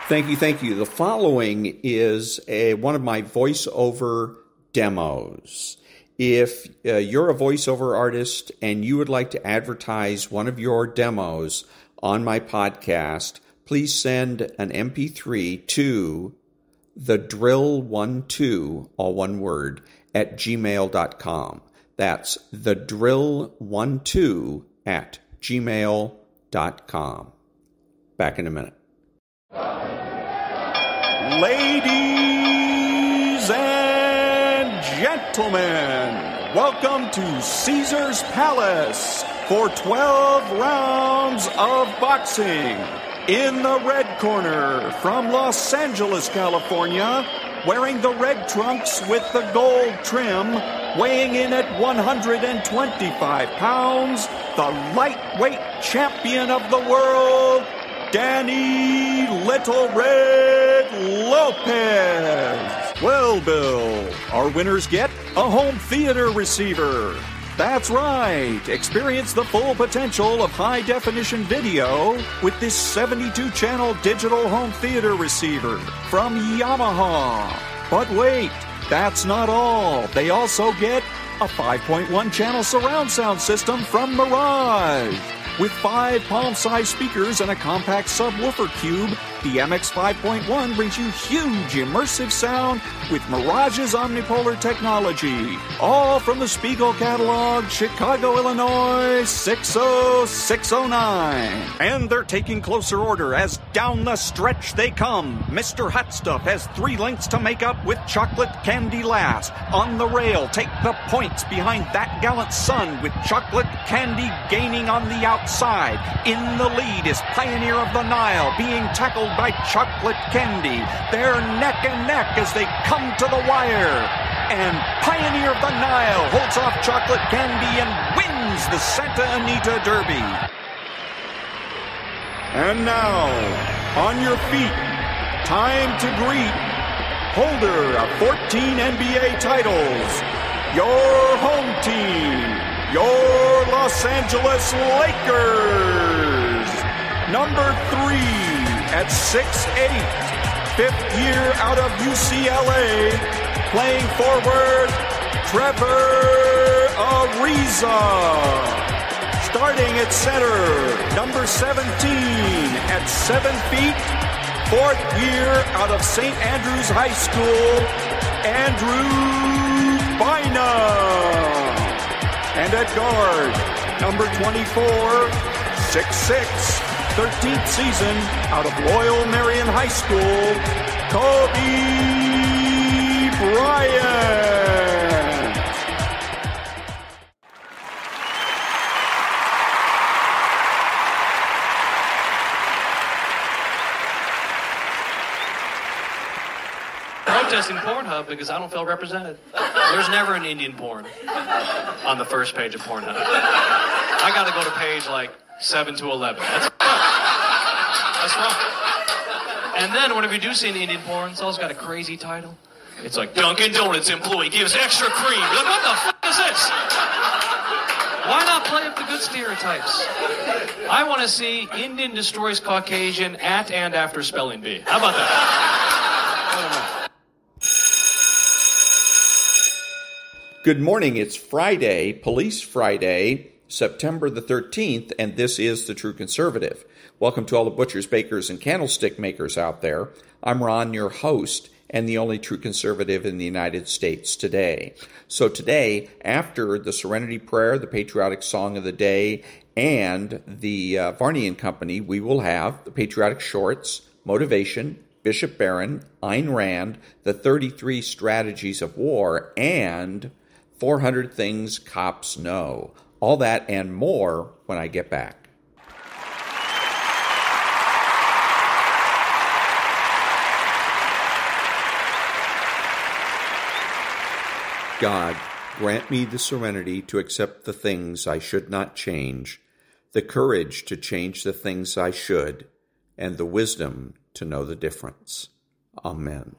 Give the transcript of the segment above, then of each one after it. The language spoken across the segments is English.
Thank you, thank you. The following is one of my voiceover demos. If you're a voiceover artist and you would like to advertise one of your demos on my podcast, please send an MP3 to thedrill12, all one word, at gmail.com. That's thedrill12 at gmail.com. Back in a minute. Ladies and gentlemen, welcome to Caesar's Palace for 12 rounds of boxing. In the red corner, from Los Angeles, California, wearing the red trunks with the gold trim, weighing in at 125 pounds, the lightweight champion of the world, Danny Little Red Lopez. Well, Bill, our winners get a home theater receiver. That's right. Experience the full potential of high-definition video with this 72-channel digital home theater receiver from Yamaha. But wait, that's not all. They also get a 5.1-channel surround sound system from Mirage. With 5 palm-sized speakers and a compact subwoofer cube, the MX 5.1 brings you huge immersive sound with Mirage's omnipolar technology. All from the Spiegel catalog, Chicago, Illinois, 60609. And they're taking closer order as down the stretch they come. Mr. Hot Stuff has 3 lengths to make up with chocolate candy last. On the rail, take the points behind that gallant son with chocolate candy gaining on the outside. In the lead is Pioneer of the Nile being tackled by chocolate candy. They're neck and neck as they come to the wire. And Pioneer of the Nile holds off chocolate candy and wins the Santa Anita Derby. And now, on your feet, time to greet holder of 14 NBA titles, your home team, your Los Angeles Lakers. Number 3 at 6'8", 5th year out of UCLA, playing forward, Trevor Ariza. Starting at center, number 17 at 7 feet, 4th year out of St. Andrews High School, Andrew Bynum. And at guard, number 24, 6'6", 13th season out of Loyal Marion High School, Kobe Bryant. Protesting Pornhub because I don't feel represented. There's never an Indian porn on the first page of Pornhub. I got to go to page like 7 to 11. That's wrong. And then whenever you do see an Indian porn, it's always got a crazy title. It's like, Dunkin' Donuts employee gives extra cream. You're like, what the f*** is this? Why not play up the good stereotypes? I want to see Indian destroys Caucasian at and after spelling bee. How about that? I don't know. Good morning. It's Friday, Police Friday, September the 13th, and this is The True Conservative. Welcome to all the butchers, bakers, and candlestick makers out there. I'm Ron, your host, and the only true conservative in the United States today. So today, after the Serenity Prayer, the patriotic song of the day, and the Varney and Company, we will have the patriotic shorts, motivation, Bishop Barron, Ayn Rand, the 33 strategies of war, and 400 things cops know. All that and more when I get back. God, grant me the serenity to accept the things I should not change, the courage to change the things I should, and the wisdom to know the difference. Amen.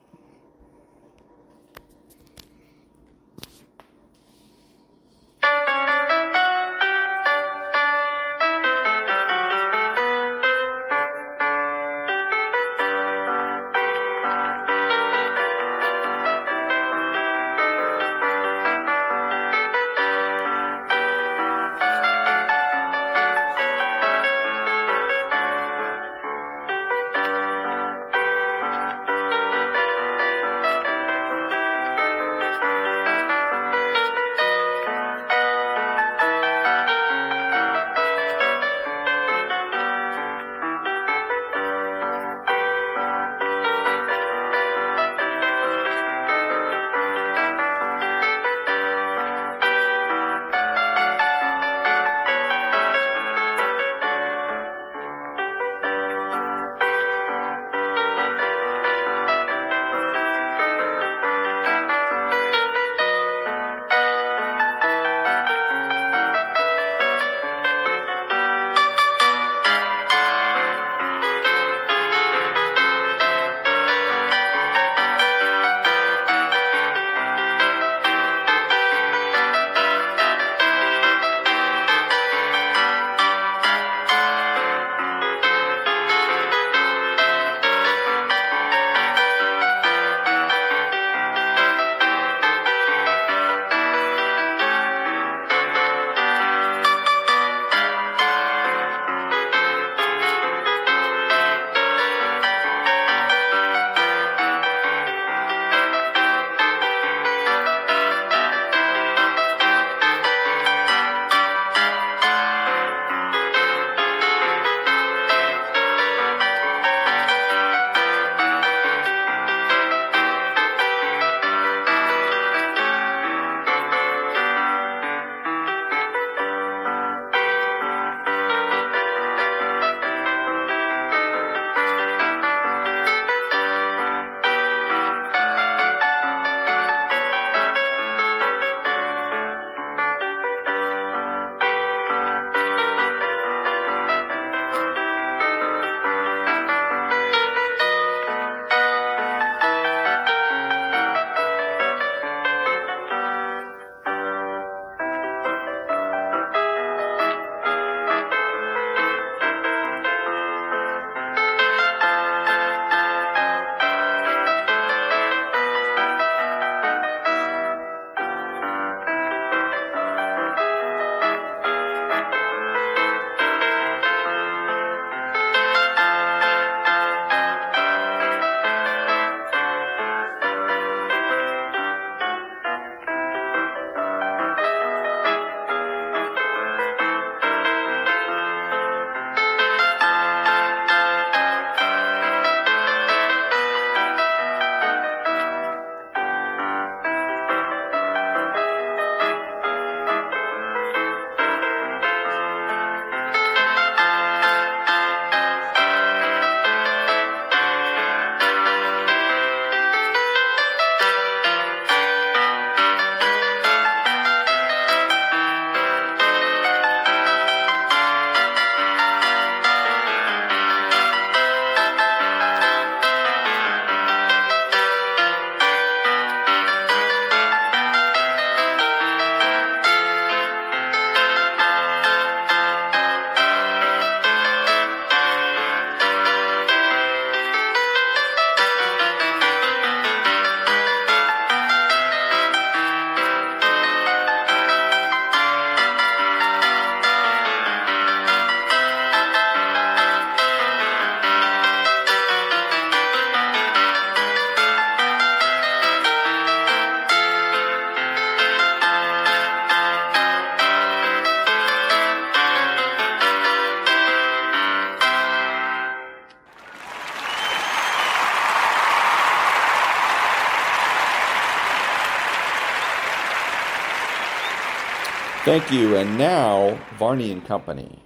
Thank you. And now, Varney and Company.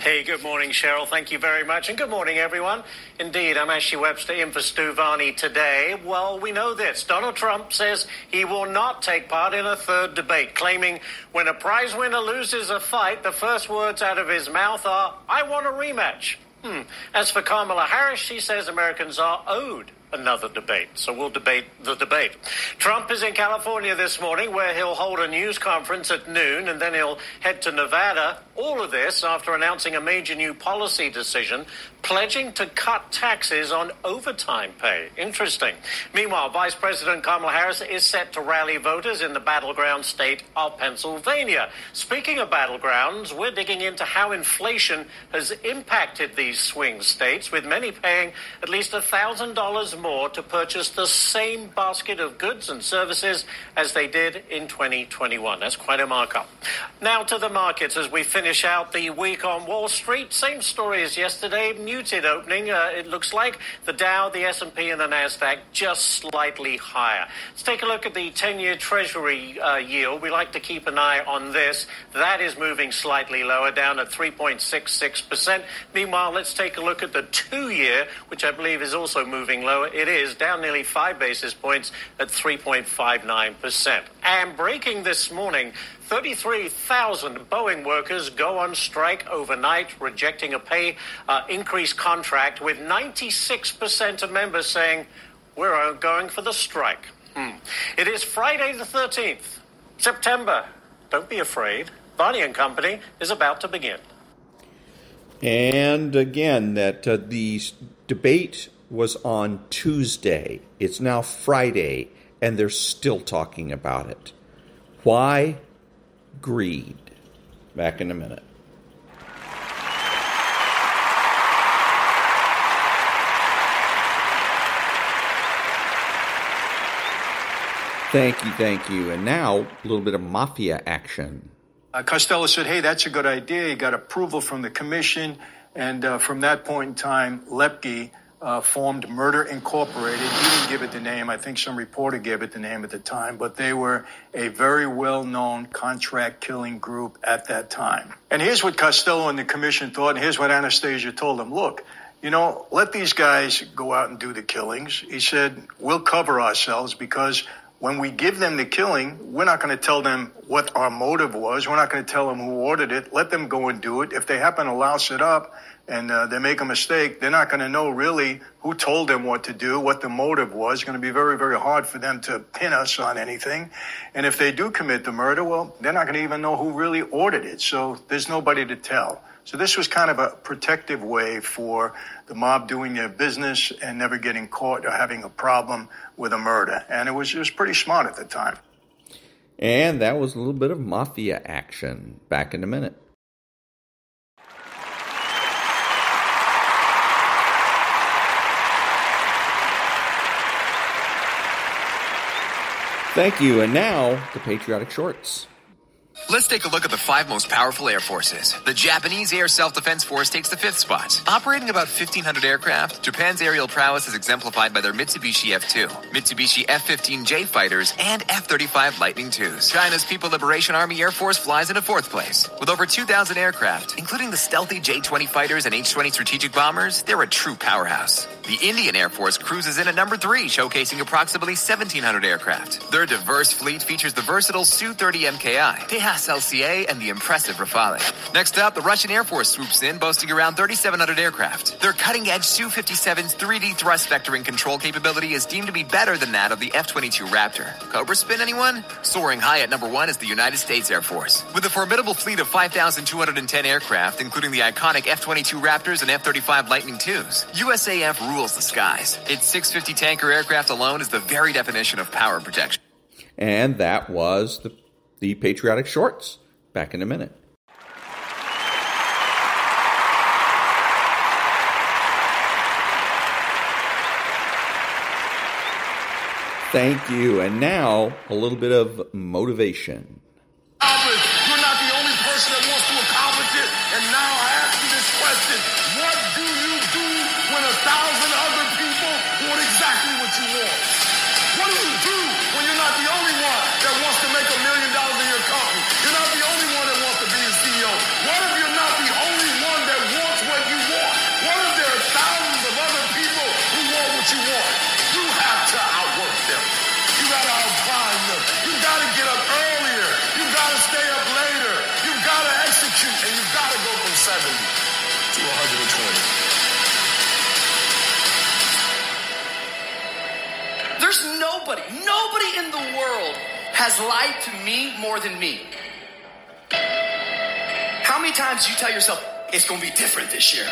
Hey, good morning, Cheryl. Thank you very much. And good morning, everyone. Indeed, I'm Ashley Webster in for Stu Varney today. Well, we know this. Donald Trump says he will not take part in a third debate, claiming when a prize winner loses a fight, the first words out of his mouth are, "I want a rematch." As for Kamala Harris, she says Americans are owed another debate. So we'll debate the debate. Trump is in California this morning, where he'll hold a news conference at noon, and then he'll head to Nevada. All of this after announcing a major new policy decision, pledging to cut taxes on overtime pay. Interesting. Meanwhile, Vice President Kamala Harris is set to rally voters in the battleground state of Pennsylvania. Speaking of battlegrounds, we're digging into how inflation has impacted these swing states, with many paying at least $1,000 more to purchase the same basket of goods and services as they did in 2021. That's quite a markup. Now to the markets as we finish out the week on Wall Street. Same story as yesterday. Muted opening, it looks like. The Dow, the S&P, and the NASDAQ just slightly higher. Let's take a look at the 10-year Treasury yield. We like to keep an eye on this. That is moving slightly lower, down at 3.66%. Meanwhile, let's take a look at the 2-year, which I believe is also moving lower. It is down nearly 5 basis points at 3.59%. And breaking this morning, 33,000 Boeing workers go on strike overnight, rejecting a pay increase contract, with 96% of members saying, we're going for the strike. It is Friday the 13th, September. Don't be afraid. Varney and Company is about to begin. And again, that the debate was on Tuesday. It's now Friday, and they're still talking about it. Why? Greed. Back in a minute. Thank you. And now, a little bit of Mafia action. Costello said, hey, that's a good idea. He got approval from the commission. And from that point in time, Lepke formed Murder Incorporated. He didn't give it the name. I think some reporter gave it the name at the time. But they were a very well-known contract-killing group at that time. And here's what Costello and the commission thought, and here's what Anastasia told them. Look, let these guys go out and do the killings. He said, we'll cover ourselves because when we give them the killing, we're not going to tell them what our motive was. We're not going to tell them who ordered it. Let them go and do it. If they happen to louse it up and they make a mistake, they're not going to know really who told them what to do, what the motive was. It's going to be very, very hard for them to pin us on anything. And if they do commit the murder, well, they're not going to even know who really ordered it. So there's nobody to tell. So this was kind of a protective way for the mob doing their business and never getting caught or having a problem with a murder. And it was pretty smart at the time. And that was a little bit of Mafia action. Back in a minute. Thank you. And now, the Patriotic Shorts. Let's take a look at the 5 most powerful air forces. The Japanese Air Self-Defense Force takes the 5th spot. Operating about 1,500 aircraft, Japan's aerial prowess is exemplified by their Mitsubishi F-2, Mitsubishi F-15J fighters, and F-35 Lightning IIs. China's People Liberation Army Air Force flies in 4th place. With over 2,000 aircraft, including the stealthy J-20 fighters and H-20 strategic bombers, they're a true powerhouse. The Indian Air Force cruises in at number 3, showcasing approximately 1,700 aircraft. Their diverse fleet features the versatile Su-30 MKI, Tejas LCA, and the impressive Rafale. Next up, the Russian Air Force swoops in, boasting around 3,700 aircraft. Their cutting-edge Su-57's 3D thrust vectoring control capability is deemed to be better than that of the F-22 Raptor. Cobra spin, anyone? Soaring high at number 1 is the United States Air Force. With a formidable fleet of 5,210 aircraft, including the iconic F-22 Raptors and F-35 Lightning IIs, USAF rules the skies. Its 650 tanker aircraft alone is the very definition of power and protection. And that was the Patriotic Shorts. Back in a minute. Thank you. And now, a little bit of motivation. You're not the only person that wants to accomplish it. And now I ask you this question. What do you do when 1,000 other people want exactly what you want? What do you do when you're not the only one that wants to make $1 million in your company? has lied to me more than me? How many times do you tell yourself, it's going to be different this year?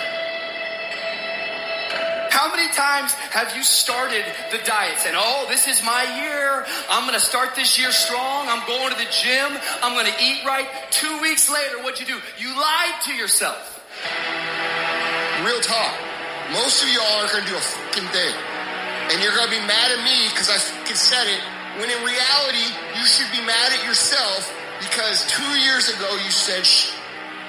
How many times have you started the diet saying, oh, this is my year. I'm going to start this year strong. I'm going to the gym. I'm going to eat right. 2 weeks later, what'd you do? You lied to yourself. Real talk. Most of y'all are going to do a fucking thing. And you're going to be mad at me because I fucking said it. When in reality, you should be mad at yourself because 2 years ago you said shh.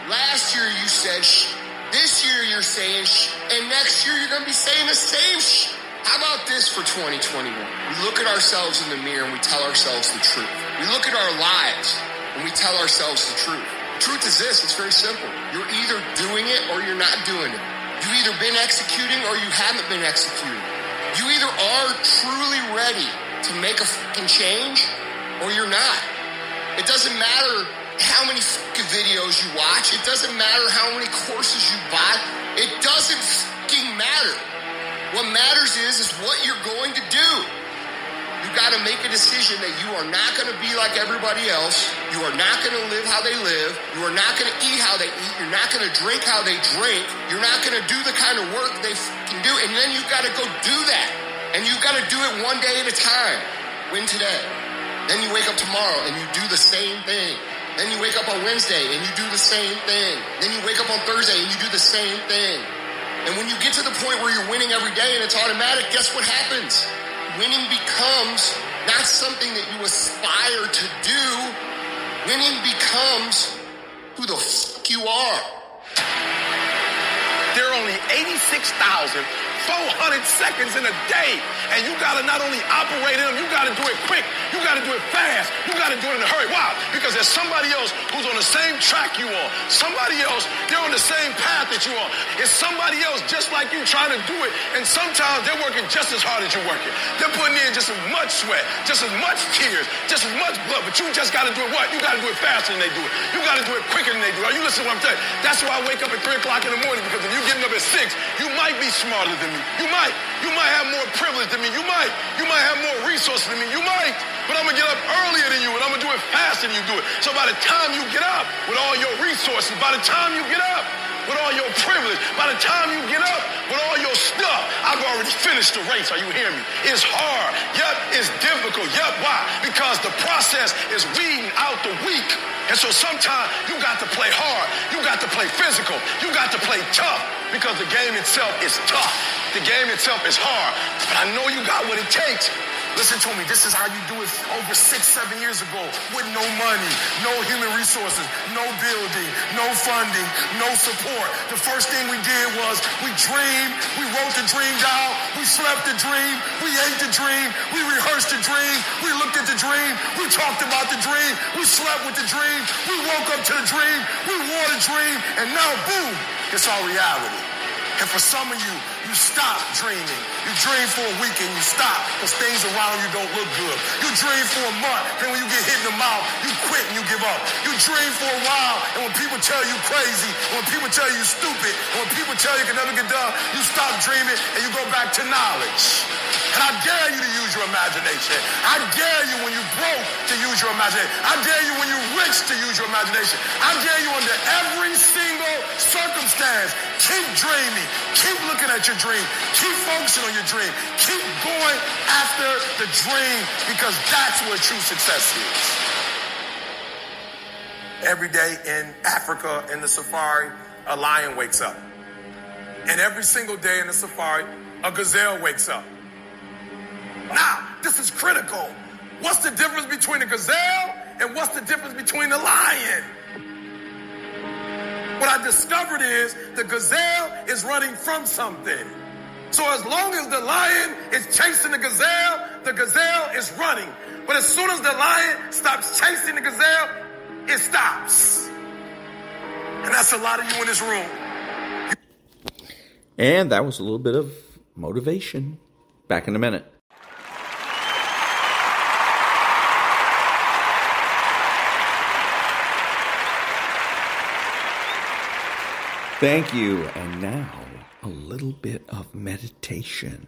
Last year you said shh. This year you're saying shh, and next year you're going to be saying the same shh. How about this for 2021? We look at ourselves in the mirror and we tell ourselves the truth. We look at our lives and we tell ourselves the truth. The truth is this, it's very simple. You're either doing it or you're not doing it. You've either been executing or you haven't been executing. You either are truly ready to make a fucking change or you're not. It doesn't matter how many fucking videos you watch. It doesn't matter how many courses you buy. It doesn't fucking matter. What matters is what you're going to do. You got to make a decision that you are not going to be like everybody else. You are not going to live how they live. You are not going to eat how they eat. You're not going to drink how they drink. You're not going to do the kind of work they fucking do. And then you got to go do that. And you got to do it one day at a time. Win today. Then you wake up tomorrow and you do the same thing. Then you wake up on Wednesday and you do the same thing. Then you wake up on Thursday and you do the same thing. And when you get to the point where you're winning every day and it's automatic, guess what happens? Winning becomes not something that you aspire to do. Winning becomes who the fuck you are. There are only 86,400 seconds in a day. And you got to not only operate in them, you got to do it quick. You got to do it fast. You got to do it in a hurry. Why? Because there's somebody else who's on the same track you are. Somebody else, they're on the same path that you are. It's somebody else just like you trying to do it. And sometimes they're working just as hard as you're working. They're putting in just as much sweat, just as much tears, just as much blood. But you just got to do it what? You got to do it faster than they do it. You got to do it quicker than they do it. Are you listening to what I'm telling you? That's why I wake up at 3 o'clock in the morning, because if you're getting up at 6, you might be smarter than me. You might have more privilege than me. You might have more resources than me. You might. But I'm going to get up earlier than you, and I'm going to do it faster than you do it. So by the time you get up with all your resources, by the time you get up with all your privilege, by the time you get up with all your stuff, I've already finished the race. Are you hearing me? It's hard. Yep, it's difficult. Yep, why? Because the process is weeding out the weak. And so sometimes you got to play hard. You got to play physical. You got to play tough, because the game itself is tough. The game itself is hard. But I know you got what it takes. Listen to me, this is how you do it over 6-7 years ago, with no money, no human resources, no building, no funding, no support. The first thing we did was we dreamed, we wrote the dream down, we slept the dream, we ate the dream, we rehearsed the dream, we looked at the dream, we talked about the dream, we slept with the dream, we woke up to the dream, we wore the dream, and now boom, it's our reality. And for some of you, you stop dreaming. You dream for a week and you stop because things around you don't look good. You dream for a month, then when you get hit in the mouth, you quit and you give up. You dream for a while, and when people tell you crazy, when people tell you stupid, when people tell you can never get done, you stop dreaming and you go back to knowledge. And I dare you to use your imagination. I dare you when you're broke to use your imagination. I dare you when you're rich to use your imagination. I dare you under every single circumstance. Keep dreaming. Keep looking at your dream. Keep focusing on your dream. Keep going after the dream, because that's where true success is. Every day in Africa, in the safari, a lion wakes up. And every single day in the safari, a gazelle wakes up. Now, this is critical. What's the difference between a gazelle and what's the difference between a lion? What I discovered is the gazelle is running from something. So as long as the lion is chasing the gazelle is running. But as soon as the lion stops chasing the gazelle, it stops. And that's a lot of you in this room. And that was a little bit of motivation. Back in a minute. Thank you. And now, a little bit of meditation.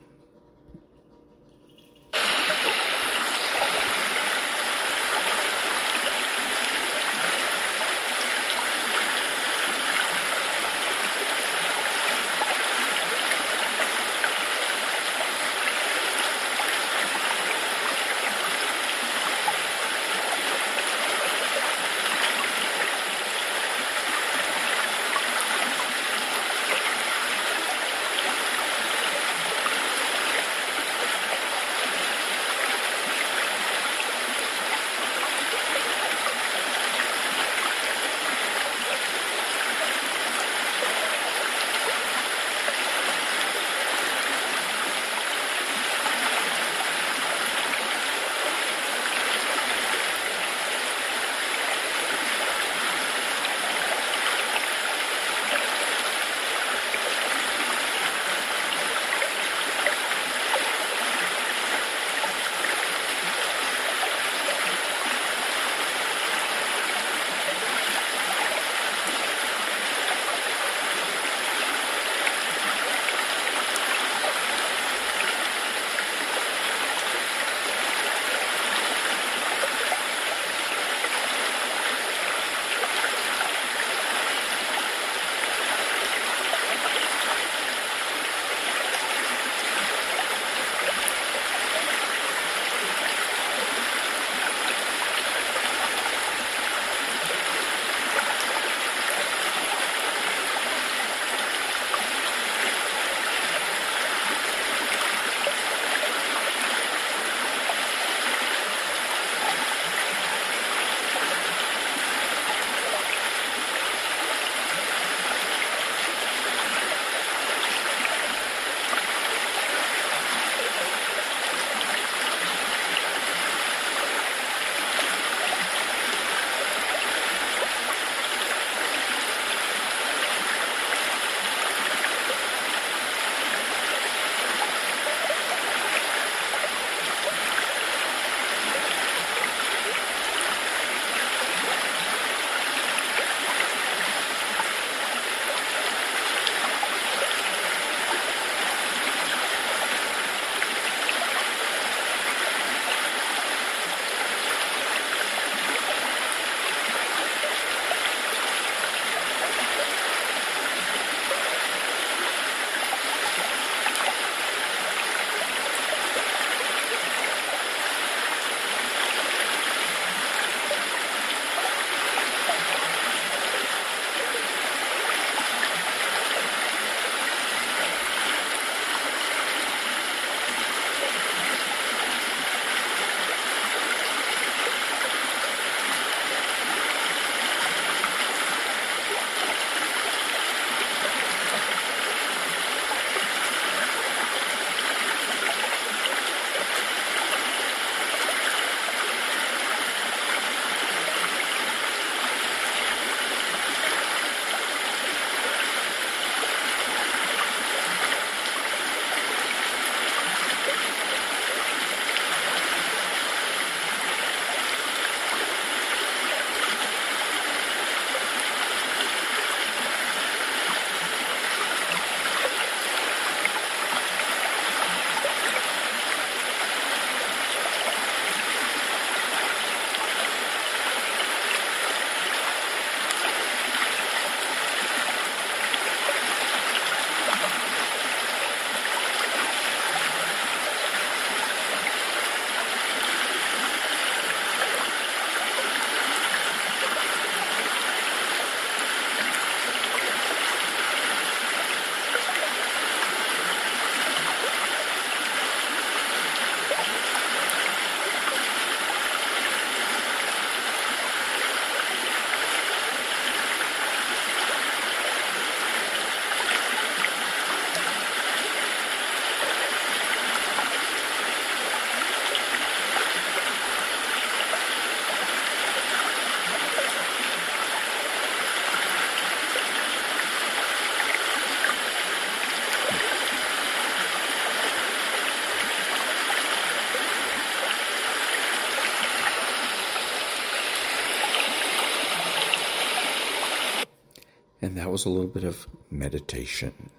And that was a little bit of meditation.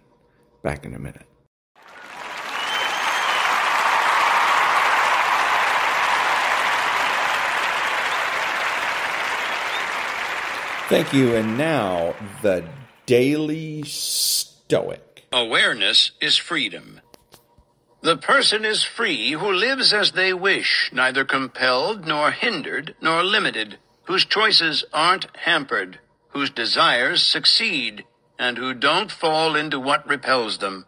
Back in a minute. Thank you. And now, the Daily Stoic. Awareness is freedom. The person is free who lives as they wish, neither compelled, nor hindered, nor limited, whose choices aren't hampered, whose desires succeed, and who don't fall into what repels them.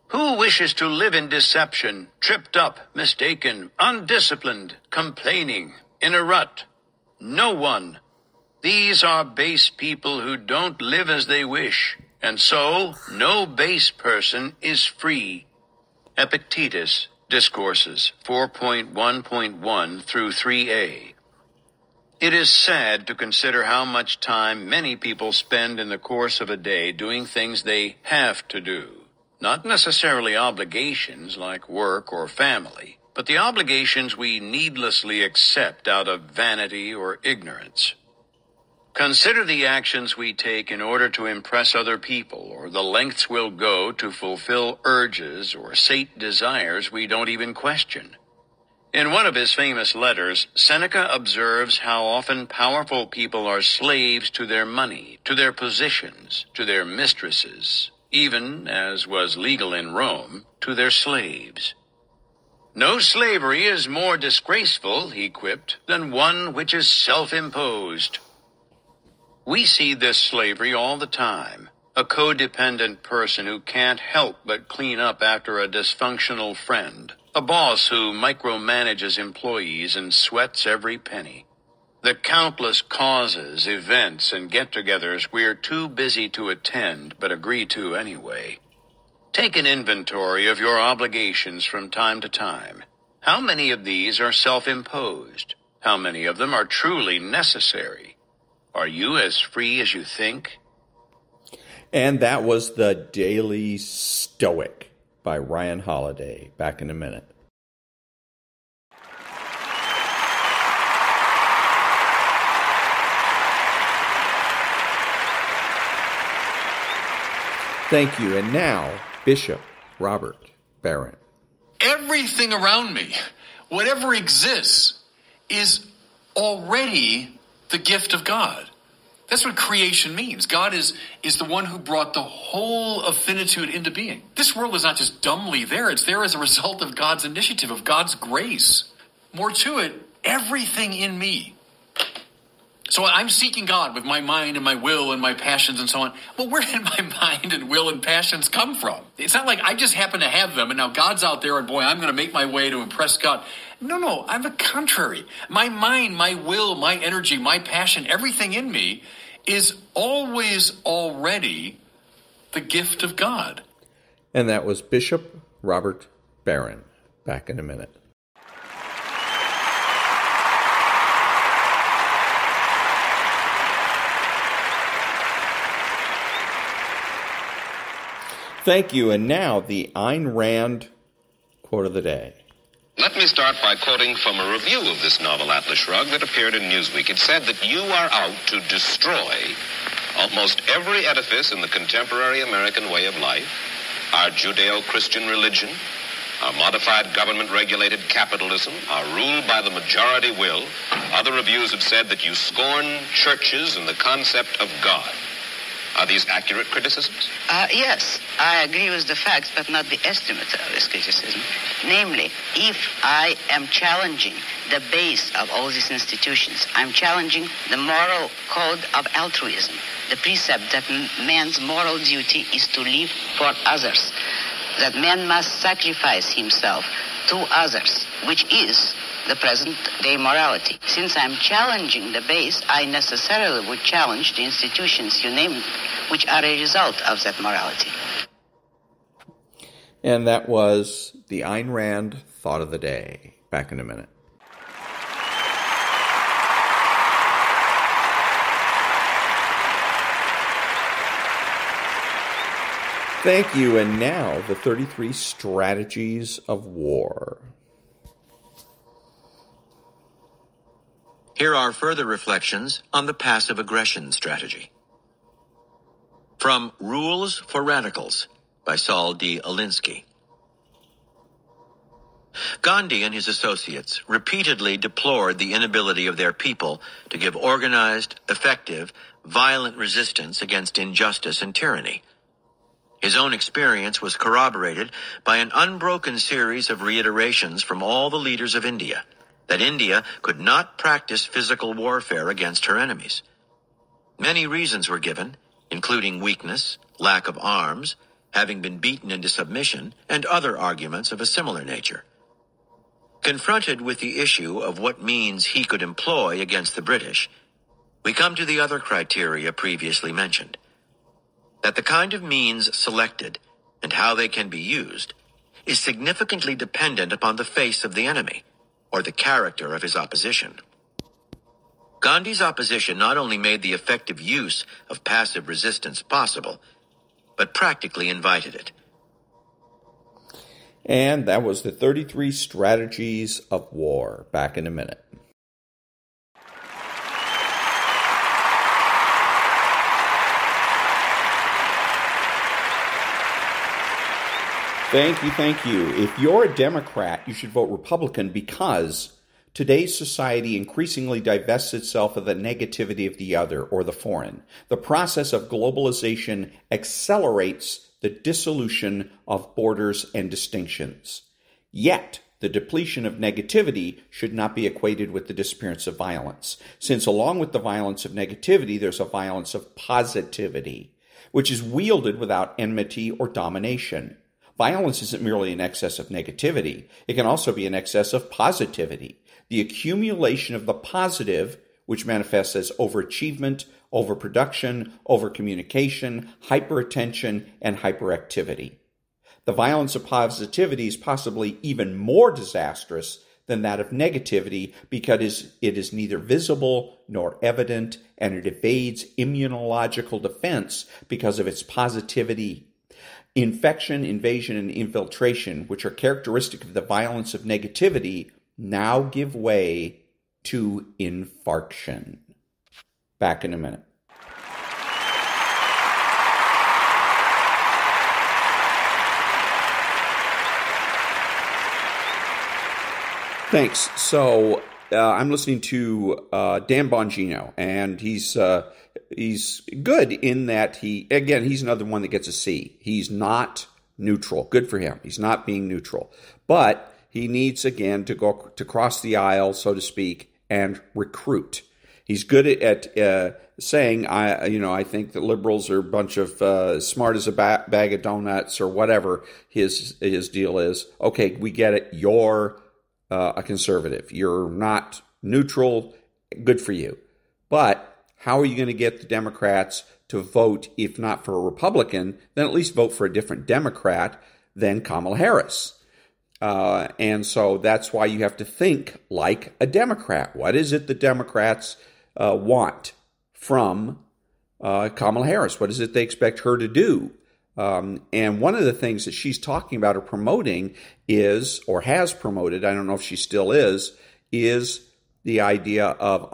Who wishes to live in deception, tripped up, mistaken, undisciplined, complaining, in a rut? No one. These are base people who don't live as they wish, and so no base person is free. Epictetus, Discourses 4.1.1 through 3a. It is sad to consider how much time many people spend in the course of a day doing things they have to do. Not necessarily obligations like work or family, but the obligations we needlessly accept out of vanity or ignorance. Consider the actions we take in order to impress other people, or the lengths we'll go to fulfill urges or sate desires we don't even question. In one of his famous letters, Seneca observes how often powerful people are slaves to their money, to their positions, to their mistresses, even, as was legal in Rome, to their slaves. No slavery is more disgraceful, he quipped, than one which is self-imposed. We see this slavery all the time. A codependent person who can't help but clean up after a dysfunctional friend. A boss who micromanages employees and sweats every penny. The countless causes, events, and get-togethers we're too busy to attend but agree to anyway. Take an inventory of your obligations from time to time. How many of these are self-imposed? How many of them are truly necessary? Are you as free as you think? And that was the Daily Stoic by Ryan Holiday. Back in a minute. Thank you. And now, Bishop Robert Barron. Everything around me, whatever exists, is already the gift of God. That's what creation means. God is the one who brought the whole of finitude into being. This world is not just dumbly there. It's there as a result of God's initiative, of God's grace. More to it, everything in me. So I'm seeking God with my mind and my will and my passions and so on. Well, where did my mind and will and passions come from? It's not like I just happen to have them and now God's out there and boy, I'm going to make my way to impress God. No, I'm the contrary. My mind, my will, my energy, my passion, everything in me is always already the gift of God. And that was Bishop Robert Barron. Back in a minute. Thank you. And now the Ayn Rand Quote of the Day. Let me start by quoting from a review of this novel, Atlas Shrugged, that appeared in Newsweek. It said that you are out to destroy almost every edifice in the contemporary American way of life, our Judeo-Christian religion, our modified government-regulated capitalism, our rule by the majority will. Other reviews have said that you scorn churches and the concept of God. Are these accurate criticisms? Yes, I agree with the facts, but not the estimate of this criticism. Namely, if I am challenging the base of all these institutions, I'm challenging the moral code of altruism, the precept that man's moral duty is to live for others, that man must sacrifice himself to others, which is the present-day morality. Since I'm challenging the base, I necessarily would challenge the institutions, you name it, which are a result of that morality. And that was the Ayn Rand Thought of the Day. Back in a minute. Thank you. And now, the 33 Strategies of War. Here are further reflections on the passive aggression strategy. From Rules for Radicals by Saul D. Alinsky. Gandhi and his associates repeatedly deplored the inability of their people to give organized, effective, violent resistance against injustice and tyranny. His own experience was corroborated by an unbroken series of reiterations from all the leaders of India that India could not practice physical warfare against her enemies. Many reasons were given, including weakness, lack of arms, having been beaten into submission, and other arguments of a similar nature. Confronted with the issue of what means he could employ against the British, we come to the other criteria previously mentioned. That the kind of means selected and how they can be used is significantly dependent upon the face of the enemy or the character of his opposition. Gandhi's opposition not only made the effective use of passive resistance possible, but practically invited it. And that was the 33 Strategies of War. Back in a minute. Thank you. If you're a Democrat, you should vote Republican because today's society increasingly divests itself of the negativity of the other or the foreign. The process of globalization accelerates the dissolution of borders and distinctions. Yet, the depletion of negativity should not be equated with the disappearance of violence, since along with the violence of negativity, there's a violence of positivity, which is wielded without enmity or domination. Violence isn't merely an excess of negativity. It can also be an excess of positivity. The accumulation of the positive, which manifests as overachievement, overproduction, overcommunication, hyperattention, and hyperactivity. The violence of positivity is possibly even more disastrous than that of negativity because it is neither visible nor evident, and it evades immunological defense because of its positivity. Infection, invasion, and infiltration, which are characteristic of the violence of negativity, now give way to infarction. Back in a minute. Thanks. So I'm listening to Dan Bongino, and he's good in that he's another one that gets a C. He's not neutral. Good for him. He's not being neutral. But he needs, again, to cross the aisle, so to speak, and recruit. He's good at saying, I think that liberals are a bunch of smart as a bag of donuts or whatever his deal is. Okay, we get it. You're a conservative. You're not neutral. Good for you. But how are you going to get the Democrats to vote, if not for a Republican, then at least vote for a different Democrat than Kamala Harris? And so that's why you have to think like a Democrat. What is it the Democrats want from Kamala Harris? What is it they expect her to do? And one of the things that she's talking about or promoting is, or has promoted, I don't know if she still is the idea of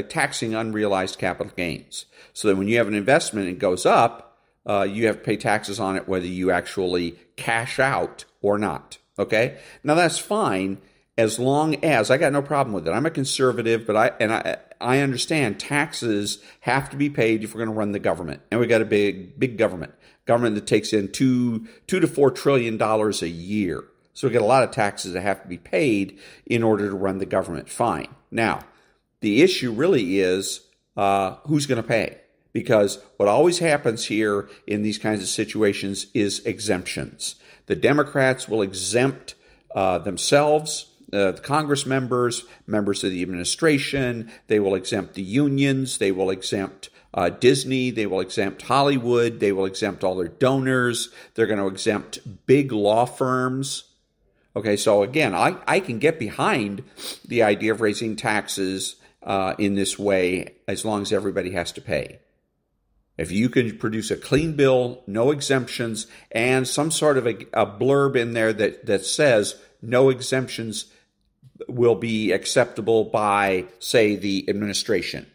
taxing unrealized capital gains. So that when you have an investment and it goes up, you have to pay taxes on it whether you actually cash out or not. Okay? Now that's fine as long as, I got no problem with it. I'm a conservative, but I understand taxes have to be paid if we're going to run the government. And we got a big government that takes in $2 to $4 trillion a year. So we get a lot of taxes that have to be paid in order to run the government. Fine. Now, the issue really is who's going to pay? Because what always happens here in these kinds of situations is exemptions. The Democrats will exempt themselves, the Congress members of the administration. They will exempt the unions. They will exempt Disney. They will exempt Hollywood. They will exempt all their donors. They're going to exempt big law firms. Okay, so again, I can get behind the idea of raising taxes in this way as long as everybody has to pay. If you can produce a clean bill, no exemptions, and some sort of a blurb in there that says no exemptions will be acceptable by, say, the administration.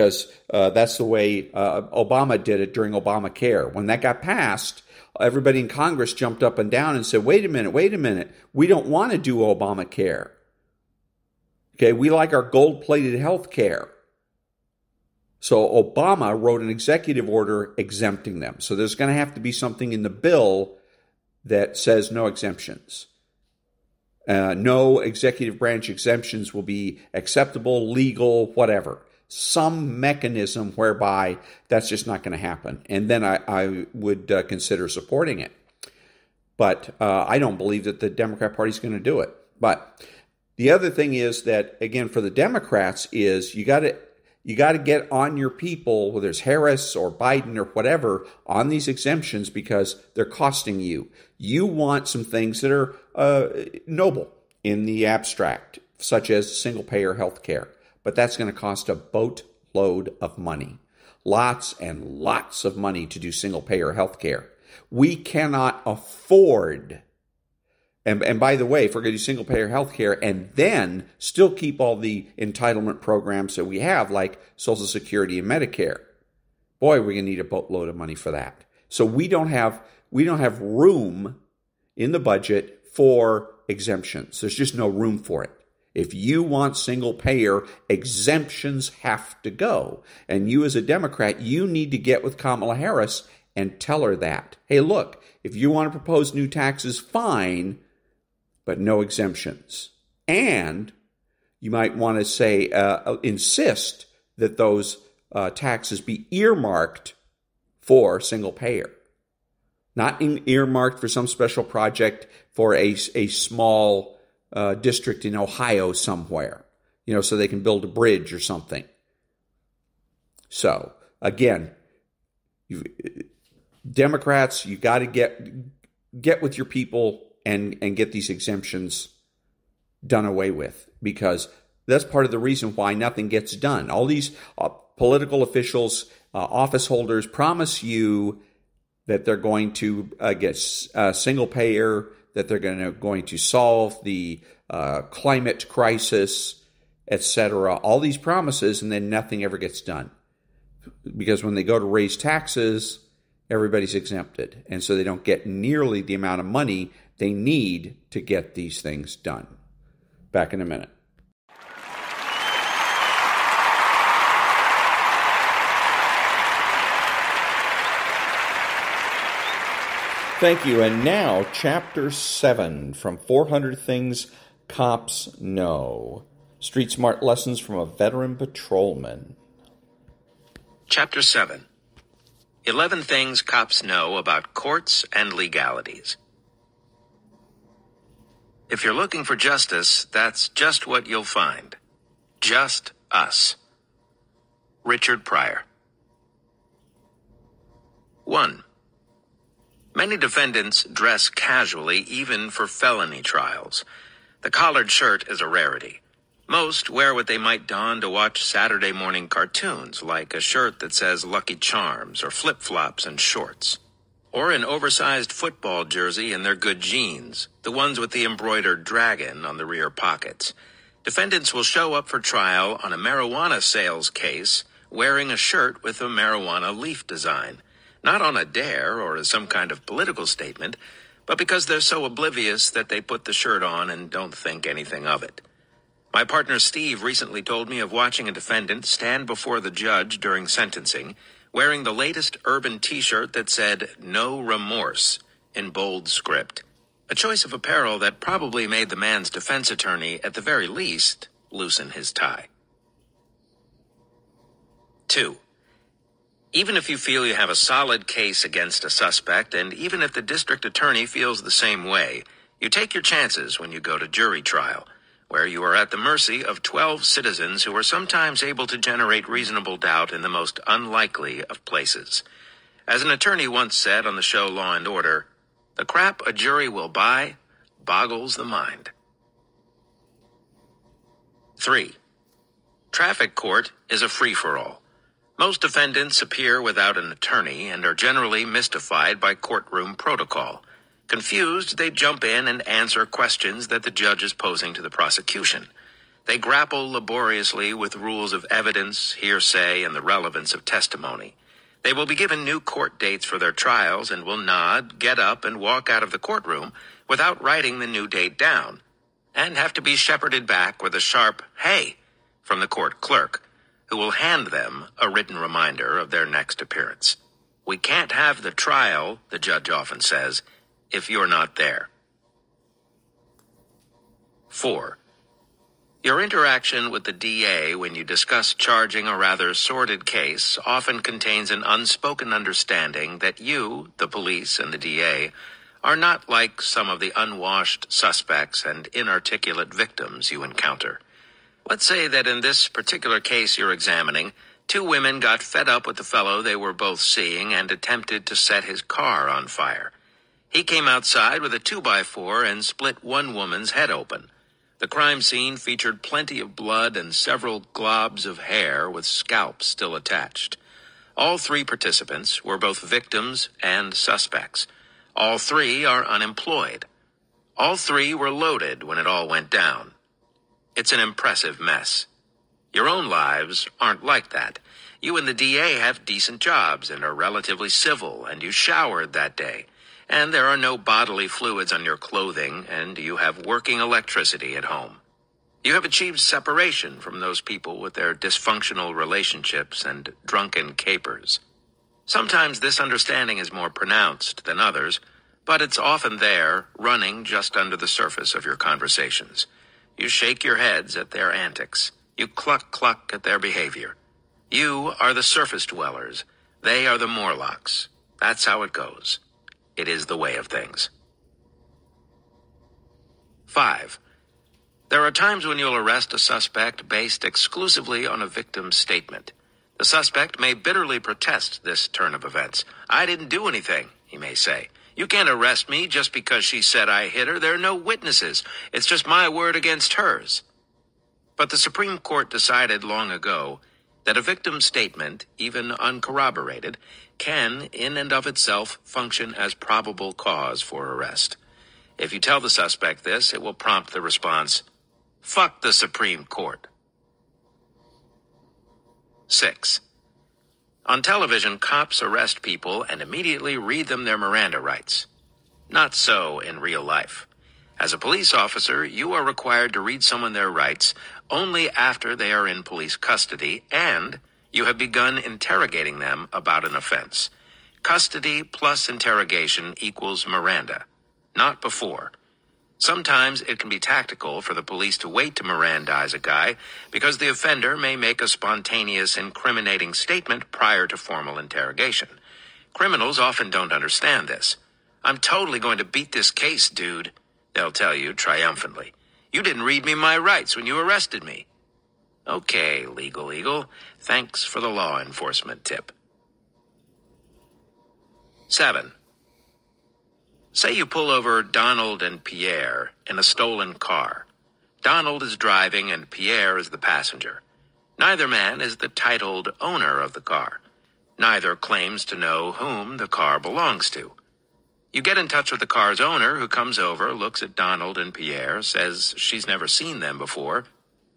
because that's the way Obama did it during Obamacare. When that got passed, everybody in Congress jumped up and down and said, wait a minute, we don't want to do Obamacare. Okay, we like our gold-plated health care. So Obama wrote an executive order exempting them. So there's going to have to be something in the bill that says no exemptions. No executive branch exemptions will be acceptable, legal, whatever. Some mechanism whereby that's just not going to happen. And then I would consider supporting it. But I don't believe that the Democrat Party is going to do it. But the other thing is that, again, for the Democrats is you got to get on your people, whether it's Harris or Biden or whatever, on these exemptions because they're costing you. You want some things that are noble in the abstract, such as single-payer health care. But that's going to cost a boatload of money. Lots and lots of money to do single-payer health care. We cannot afford, and by the way, if we're going to do single-payer health care and then still keep all the entitlement programs that we have, like Social Security and Medicare, boy, we're going to need a boatload of money for that. So we don't have room in the budget for exemptions. There's just no room for it. If you want single payer, exemptions have to go. And you as a Democrat, you need to get with Kamala Harris and tell her that. Hey, look, if you want to propose new taxes, fine, but no exemptions. And you might want to say, insist that those taxes be earmarked for single payer. Not earmarked for some special project for a small district in Ohio somewhere, so they can build a bridge or something. So, again, Democrats, you got to get with your people and get these exemptions done away with, because that's part of the reason why nothing gets done. All these political officials, office holders promise you that they're going to get single payer, that they're going to solve the climate crisis, etc. All these promises, and then nothing ever gets done. Because when they go to raise taxes, everybody's exempted. And so they don't get nearly the amount of money they need to get these things done. Back in a minute. Thank you. And now, Chapter 7 from 400 Things Cops Know. Street Smart Lessons from a Veteran Patrolman. Chapter 7. 11 Things Cops Know About Courts and Legalities. If you're looking for justice, that's just what you'll find. Just us. Richard Pryor. 1. Many defendants dress casually even for felony trials. The collared shirt is a rarity. Most wear what they might don to watch Saturday morning cartoons, like a shirt that says Lucky Charms or flip-flops and shorts. Or an oversized football jersey and their good jeans, the ones with the embroidered dragon on the rear pockets. Defendants will show up for trial on a marijuana sales case wearing a shirt with a marijuana leaf design. Not on a dare or as some kind of political statement, but because they're so oblivious that they put the shirt on and don't think anything of it. My partner Steve recently told me of watching a defendant stand before the judge during sentencing, wearing the latest urban t-shirt that said, "No Remorse," in bold script. A choice of apparel that probably made the man's defense attorney, at the very least, loosen his tie. 2. Even if you feel you have a solid case against a suspect, and even if the district attorney feels the same way, you take your chances when you go to jury trial, where you are at the mercy of 12 citizens who are sometimes able to generate reasonable doubt in the most unlikely of places. As an attorney once said on the show Law and Order, the crap a jury will buy boggles the mind. 3. Traffic court is a free-for-all. Most defendants appear without an attorney and are generally mystified by courtroom protocol. Confused, they jump in and answer questions that the judge is posing to the prosecution. They grapple laboriously with rules of evidence, hearsay, and the relevance of testimony. They will be given new court dates for their trials and will nod, get up, and walk out of the courtroom without writing the new date down, and have to be shepherded back with a sharp "hey" from the court clerk, who will hand them a written reminder of their next appearance. We can't have the trial, the judge often says, if you're not there. 4. Your interaction with the DA when you discuss charging a rather sordid case often contains an unspoken understanding that you, the police and the DA, are not like some of the unwashed suspects and inarticulate victims you encounter. Let's say that in this particular case you're examining, 2 women got fed up with the fellow they were both seeing and attempted to set his car on fire. He came outside with a 2x4 and split one woman's head open. The crime scene featured plenty of blood and several globs of hair with scalps still attached. All 3 participants were both victims and suspects. All 3 are unemployed. All 3 were loaded when it all went down. It's an impressive mess. Your own lives aren't like that. You and the DA have decent jobs and are relatively civil, and you showered that day. And there are no bodily fluids on your clothing, and you have working electricity at home. You have achieved separation from those people with their dysfunctional relationships and drunken capers. Sometimes this understanding is more pronounced than others, but it's often there, running just under the surface of your conversations. You shake your heads at their antics. You cluck at their behavior. You are the surface dwellers. They are the Morlocks. That's how it goes. It is the way of things. 5. There are times when you'll arrest a suspect based exclusively on a victim's statement. The suspect may bitterly protest this turn of events. I didn't do anything, he may say. You can't arrest me just because she said I hit her. There are no witnesses. It's just my word against hers. But the Supreme Court decided long ago that a victim's statement, even uncorroborated, can, in and of itself, function as probable cause for arrest. If you tell the suspect this, it will prompt the response, "Fuck the Supreme Court." 6. On television, cops arrest people and immediately read them their Miranda rights. Not so in real life. As a police officer, you are required to read someone their rights only after they are in police custody and you have begun interrogating them about an offense. Custody plus interrogation equals Miranda, not before. Sometimes it can be tactical for the police to wait to Mirandize a guy because the offender may make a spontaneous, incriminating statement prior to formal interrogation. Criminals often don't understand this. "I'm totally going to beat this case, dude," they'll tell you triumphantly. "You didn't read me my rights when you arrested me." Okay, Legal Eagle, thanks for the law enforcement tip. 7. Say you pull over Donald and Pierre in a stolen car. Donald is driving and Pierre is the passenger. Neither man is the titled owner of the car. Neither claims to know whom the car belongs to. You get in touch with the car's owner, who comes over, looks at Donald and Pierre, says she's never seen them before,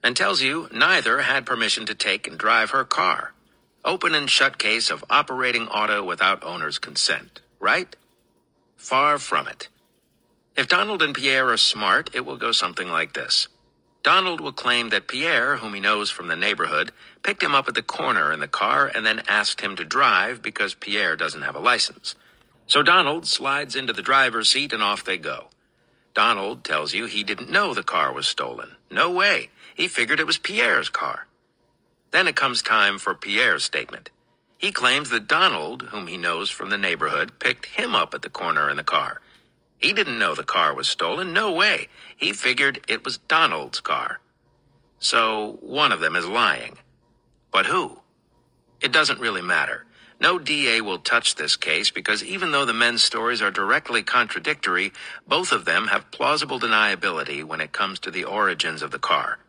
and tells you neither had permission to take and drive her car. Open and shut case of operating auto without owner's consent, right? Far from it. If Donald and Pierre are smart, it will go something like this. Donald will claim that Pierre, whom he knows from the neighborhood, picked him up at the corner in the car and then asked him to drive because Pierre doesn't have a license. So Donald slides into the driver's seat and off they go. Donald tells you he didn't know the car was stolen. No way. He figured it was Pierre's car. Then it comes time for Pierre's statement. He claims that Donald, whom he knows from the neighborhood, picked him up at the corner in the car. He didn't know the car was stolen. No way. He figured it was Donald's car. So one of them is lying. But who? It doesn't really matter. No DA will touch this case because even though the men's stories are directly contradictory, both of them have plausible deniability when it comes to the origins of the car.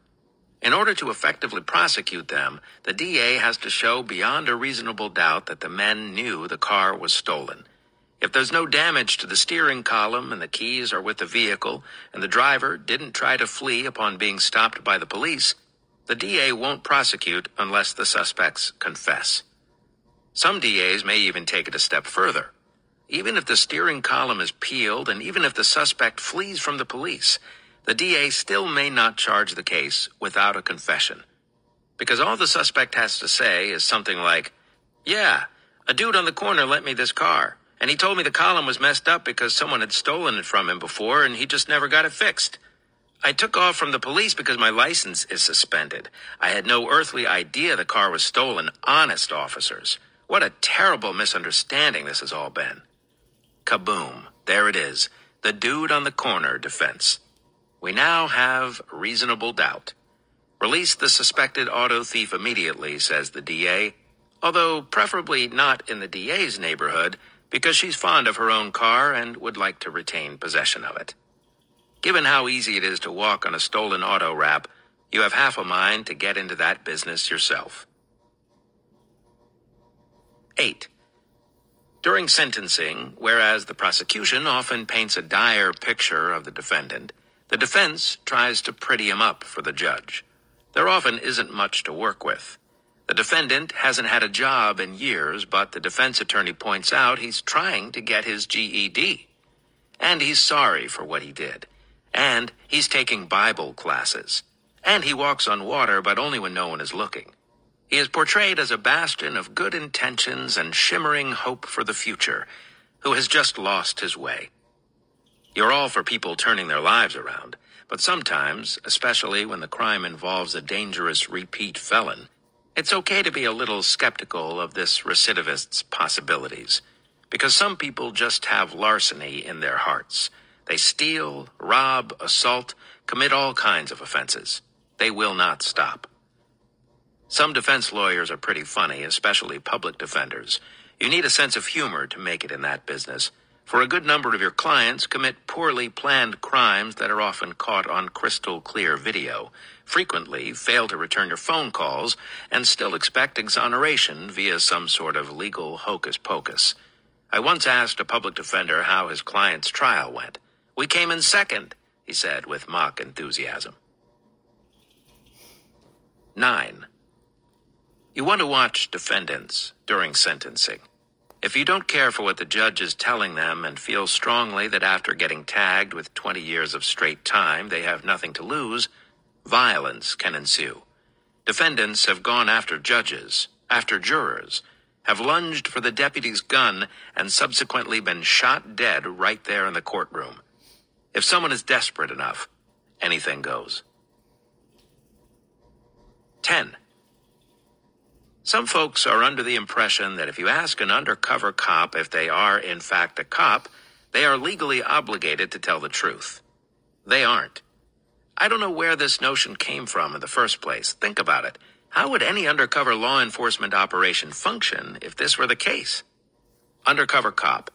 In order to effectively prosecute them, the DA has to show beyond a reasonable doubt that the men knew the car was stolen. If there's no damage to the steering column and the keys are with the vehicle, and the driver didn't try to flee upon being stopped by the police, the DA won't prosecute unless the suspects confess. Some DAs may even take it a step further. Even if the steering column is peeled, and even if the suspect flees from the police, the DA still may not charge the case without a confession. Because all the suspect has to say is something like, "Yeah, a dude on the corner lent me this car, and he told me the column was messed up because someone had stolen it from him before, and he just never got it fixed. I took off from the police because my license is suspended. I had no earthly idea the car was stolen. Honest officers. What a terrible misunderstanding this has all been." Kaboom. There it is. The dude on the corner defense. We now have reasonable doubt. Release the suspected auto thief immediately, says the DA, although preferably not in the DA's neighborhood because she's fond of her own car and would like to retain possession of it. Given how easy it is to walk on a stolen auto wrap, you have half a mind to get into that business yourself. 8. During sentencing, whereas the prosecution often paints a dire picture of the defendant, the defense tries to pretty him up for the judge. There often isn't much to work with. The defendant hasn't had a job in years, but the defense attorney points out he's trying to get his GED. And he's sorry for what he did. And he's taking Bible classes. And he walks on water, but only when no one is looking. He is portrayed as a bastion of good intentions and shimmering hope for the future, who has just lost his way. You're all for people turning their lives around, but sometimes, especially when the crime involves a dangerous repeat felon, it's okay to be a little skeptical of this recidivist's possibilities, because some people just have larceny in their hearts. They steal, rob, assault, commit all kinds of offenses. They will not stop. Some defense lawyers are pretty funny, especially public defenders. You need a sense of humor to make it in that business, for a good number of your clients commit poorly planned crimes that are often caught on crystal clear video, frequently fail to return your phone calls, and still expect exoneration via some sort of legal hocus pocus. I once asked a public defender how his client's trial went. "We came in second," he said with mock enthusiasm. 9. You want to watch defendants during sentencing. If you don't care for what the judge is telling them and feel strongly that after getting tagged with 20 years of straight time they have nothing to lose, violence can ensue. Defendants have gone after judges, after jurors, have lunged for the deputy's gun, and subsequently been shot dead right there in the courtroom. If someone is desperate enough, anything goes. 10. Some folks are under the impression that if you ask an undercover cop if they are, in fact, a cop, they are legally obligated to tell the truth. They aren't. I don't know where this notion came from in the first place. Think about it. How would any undercover law enforcement operation function if this were the case? Undercover cop.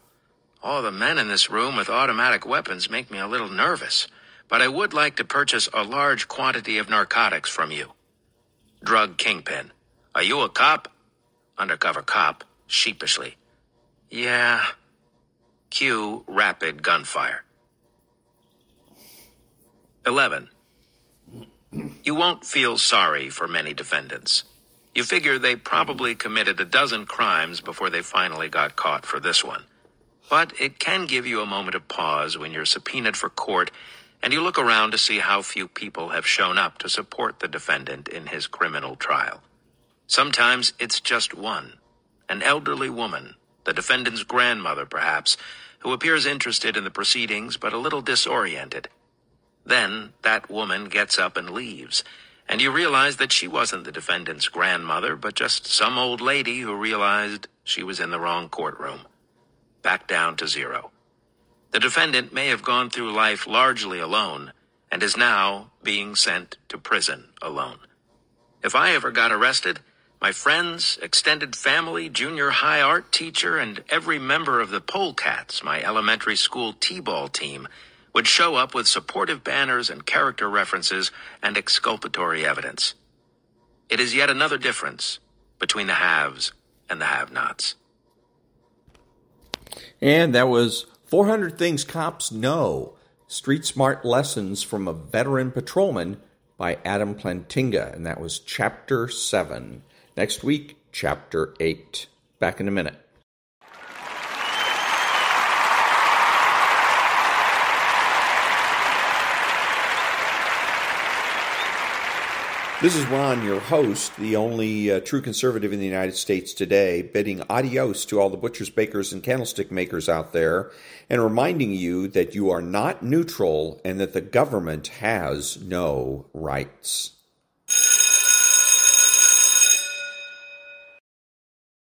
All the men in this room with automatic weapons make me a little nervous, but I would like to purchase a large quantity of narcotics from you. Drug kingpin. Are you a cop? Undercover cop, sheepishly. Yeah. Cue rapid gunfire. 11. You won't feel sorry for many defendants. You figure they probably committed a dozen crimes before they finally got caught for this one. But it can give you a moment of pause when you're subpoenaed for court and you look around to see how few people have shown up to support the defendant in his criminal trial. Sometimes it's just one, an elderly woman, the defendant's grandmother perhaps, who appears interested in the proceedings but a little disoriented. Then that woman gets up and leaves, and you realize that she wasn't the defendant's grandmother, but just some old lady who realized she was in the wrong courtroom. Back down to zero. The defendant may have gone through life largely alone, and is now being sent to prison alone. If I ever got arrested, my friends, extended family, junior high art teacher, and every member of the Polecats, my elementary school t-ball team, would show up with supportive banners and character references and exculpatory evidence. It is yet another difference between the haves and the have-nots. And that was 400 Things Cops Know, Street Smart Lessons from a Veteran Patrolman by Adam Plantinga, and that was Chapter 7. Next week, Chapter 8. Back in a minute. This is Ron, your host, the only true conservative in the United States today, bidding adios to all the butchers, bakers, and candlestick makers out there, and reminding you that you are not neutral and that the government has no rights.